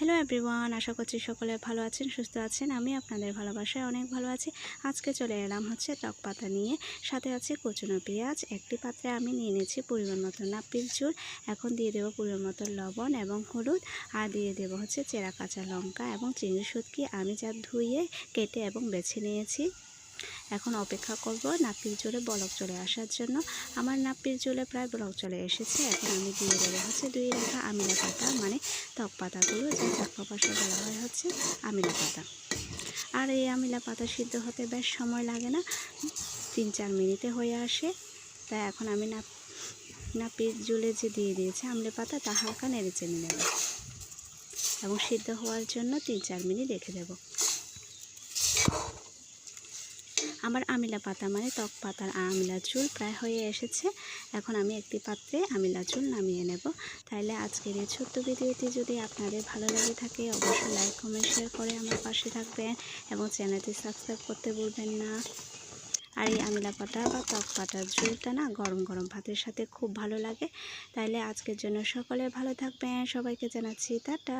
Hello everyone, আশা করছি সকলে ভালো আছেন, সুস্থ আছেন। আমি আপনাদের ভালোবাসায় অনেক ভালো আছি। আজকে চলে এলাম টক পাতা নিয়ে, সাথে আছে কুচনো পেঁয়াজ। একটি পাত্রে আমি নিয়ে নিয়েছি পরিমাণ মতো নাপির ঝোল। এখন দিয়ে দেবো পরিমাণ মতো লবণ এবং হলুদ, আর দিয়ে দেবো চেরা কাঁচা লঙ্কা এবং চিংড়ি শুটকি আমি যা ধুয়ে কেটে এবং বেছে নিয়েছি। এখন অপেক্ষা করব নাপির ঝোলে বলক চলে আসার জন্য। আমার নাপির ঝোলে প্রায় বলক চলে এসেছে। এখন আমি দিয়ে দেবো ধুয়ে রাখা আমিলা পাতা, মানে টক পাতাগুলো, যা চাকমা ভাষায় বলা হয় আমিলা পাতা। আর এই আমিলা পাতা সিদ্ধ হতে বেশ সময় লাগে না, 3-4 মিনিটে হয়ে আসে। তাই এখন আমি নাপির ঝোলে যে দিয়ে দিয়েছি আমিলা পাতা, তা হালকা নেড়ে চেড়ে নেব এবং সিদ্ধ হওয়ার জন্য 3-4 মিনিট রেখে দেব। আমার আমিলা পাতা মানে টক পাতার আমিলা ঝোল প্রায় হয়ে এসেছে। এখন আমি একটি পাত্রে আমিলা ঝোল নামিয়ে নেব। তাইলে আজকের এই ছোট্ট ভিডিওটি যদি আপনাদের ভালো লাগে থাকে, অবশ্যই লাইক কমেন্ট শেয়ার করে আমার পাশে থাকবেন এবং চ্যানেলটি সাবস্ক্রাইব করতে ভুলবেন না। আর এই আমিলা পাতা বা টক পাতার ঝোলটা না গরম গরম ভাতের সাথে খুব ভালো লাগে। তাইলে আজকের জন্য সকলে ভালো থাকবেন। সবাইকে জানাচ্ছি টাটা।